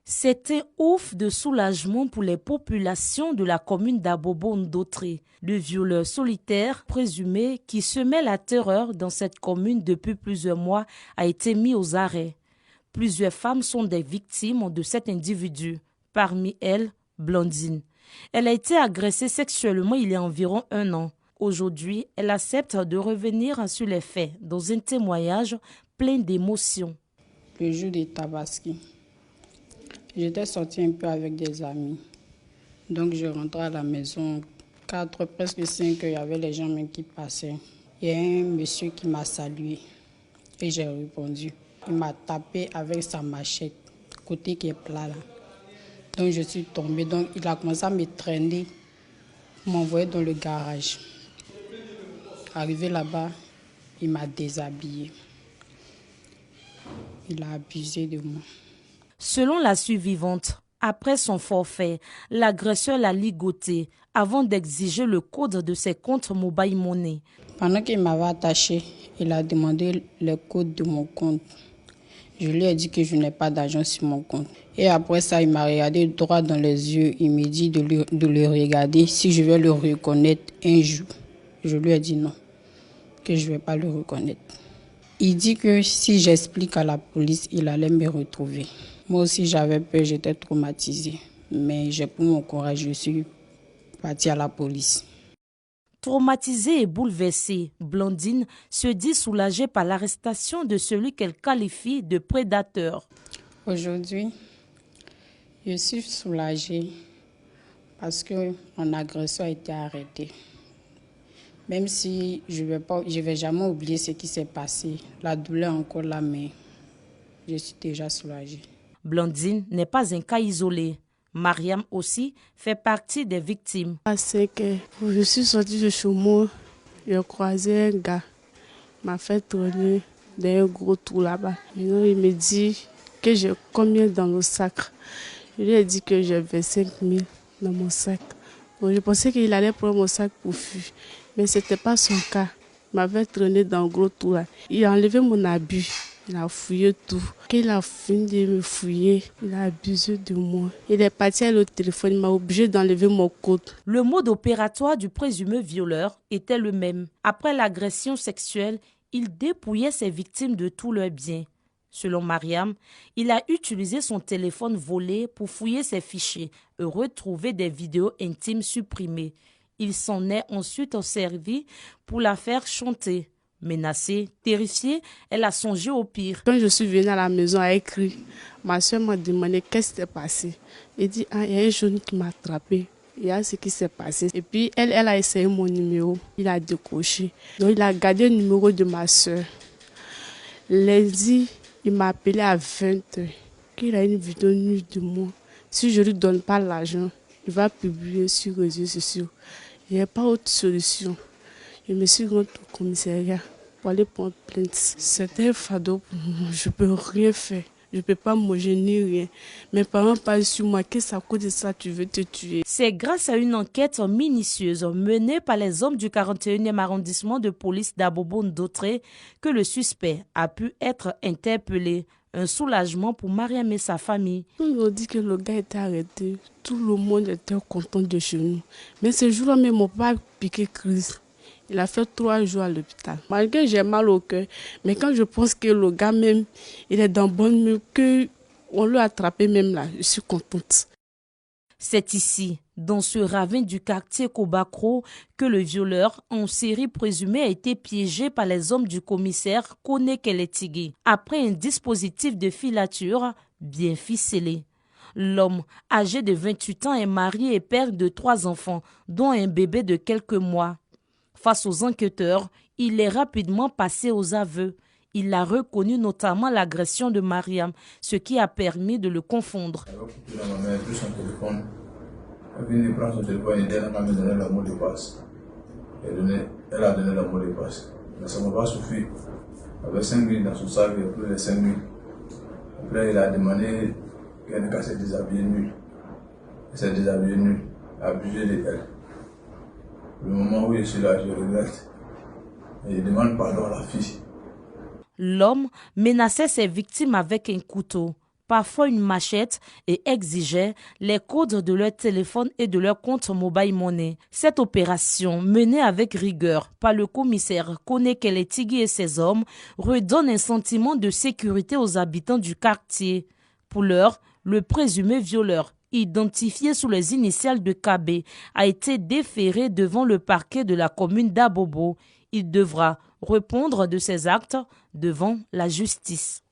C'est un ouf de soulagement pour les populations de la commune d'Abobo-Ndotré. Le violeur solitaire présumé qui semait la terreur dans cette commune depuis plusieurs mois a été mis aux arrêts. Plusieurs femmes sont des victimes de cet individu, parmi elles Blandine. Elle a été agressée sexuellement il y a environ 1 an. Aujourd'hui, elle accepte de revenir sur les faits dans un témoignage plein d'émotions. Le jour des Tabaski, j'étais sortie un peu avec des amis. Donc je rentrais à la maison, 4, presque 5 heures, il y avait les gens même qui passaient. Il y a un monsieur qui m'a salué et j'ai répondu. Il m'a tapé avec sa machette, côté qui est plat là. Donc je suis tombée, donc il a commencé à me traîner, m'envoyer dans le garage. Arrivé là-bas, il m'a déshabillée. Il a abusé de moi. Selon la survivante, après son forfait, l'agresseur l'a ligoté avant d'exiger le code de ses comptes mobile money. Pendant qu'il m'avait attaché, il a demandé le code de mon compte. Je lui ai dit que je n'ai pas d'argent sur mon compte. Et après ça, il m'a regardé droit dans les yeux. Il m'a dit de le regarder si je vais le reconnaître un jour. Je lui ai dit non, que je ne vais pas le reconnaître. Il dit que si j'explique à la police, il allait me retrouver. Moi aussi, j'avais peur, j'étais traumatisée. Mais j'ai pris mon courage, je suis partie à la police. Traumatisée et bouleversée, Blandine se dit soulagée par l'arrestation de celui qu'elle qualifie de prédateur. Aujourd'hui, je suis soulagée parce que mon agresseur a été arrêté. Même si je ne vais jamais oublier ce qui s'est passé, la douleur est encore là, mais je suis déjà soulagée. Blandine n'est pas un cas isolé. Mariam aussi fait partie des victimes. C'est que je suis sortie de chez moi, j'ai croisé un gars, il m'a fait tourner dans un gros trou là-bas. Maintenant, il me dit que j'ai combien dans le sac. Je lui ai dit que j'ai 25 000 dans mon sac. Donc, je pensais qu'il allait prendre mon sac pour fuir, mais ce n'était pas son cas. Il m'avait traîné dans le gros trou là. Il a enlevé mon habit. Il a fouillé tout. Quand il a fini de me fouiller, il a abusé de moi. Il est parti à l'autre téléphone, il m'a obligé d'enlever mon code. Le mode opératoire du présumé violeur était le même. Après l'agression sexuelle, il dépouillait ses victimes de tous leurs biens. Selon Mariam, il a utilisé son téléphone volé pour fouiller ses fichiers et retrouver des vidéos intimes supprimées. Il s'en est ensuite servi pour la faire chanter. Menacée, terrifiée, elle a songé au pire. Quand je suis venue à la maison, elle a écrit. Ma soeur m'a demandé qu'est-ce qui s'est passé. Elle dit, il y a un jeune qui m'a attrapé. Il y a ce qui s'est passé. Et puis, elle a essayé mon numéro. Il a décroché. Donc, il a gardé le numéro de ma soeur. Lundi, il m'a appelé à 20h. Qu'il a une vidéo nue de moi. Si je ne lui donne pas l'argent, il va publier sur les réseaux sociaux. Il n'y a pas autre solution. Je me suis rendue au commissariat pour aller prendre plainte. C'était un fardeau pour moi. Je ne peux rien faire. Je ne peux pas manger ni rien. Mes parents parlent sur moi. Qu'est-ce à cause de ça tu veux te tuer? C'est grâce à une enquête minutieuse menée par les hommes du 41e arrondissement de police d'Abobo-Ndotré que le suspect a pu être interpellé. Un soulagement pour Mariam et sa famille. Quand on dit que le gars était arrêté, tout le monde était content de chez nous. Mais ce jour-là, même mon papa a piqué crise. Il a fait 3 jours à l'hôpital. Malgré que j'ai mal au cœur, mais quand je pense que le gars même, il est dans bonne humeur, qu'on l'a attrapé même là, je suis contente. C'est ici, dans ce ravin du quartier Kobakro, que le violeur en série présumé a été piégé par les hommes du commissaire Kone Keletigui, après un dispositif de filature bien ficelé. L'homme, âgé de 28 ans, est marié et père de 3 enfants, dont un bébé de quelques mois. Face aux enquêteurs, il est rapidement passé aux aveux. Il a reconnu notamment l'agression de Mariam, ce qui a permis de le confondre. Elle a pris son téléphone. Elle vient de prendre son téléphone et elle a donné le mot de passe. Elle a donné le mot de passe. Mais ça ne m'a pas suffi. Il avait 5 000 dans son sac, il a pris les 5 000. Après, il a demandé qu'elle s'est déshabillée nulle. Elle s'est déshabillée nulle, abusé de elle. Le moment où je suis là, je regrette. Et je demande pardon à la fille. L'homme menaçait ses victimes avec un couteau. parfois une machette, et exigeaient les codes de leur téléphone et de leur compte mobile money. Cette opération, menée avec rigueur par le commissaire Kone Keletigui et ses hommes, redonne un sentiment de sécurité aux habitants du quartier. Pour l'heure, le présumé violeur, identifié sous les initiales de KB, a été déféré devant le parquet de la commune d'Abobo. Il devra répondre de ses actes devant la justice.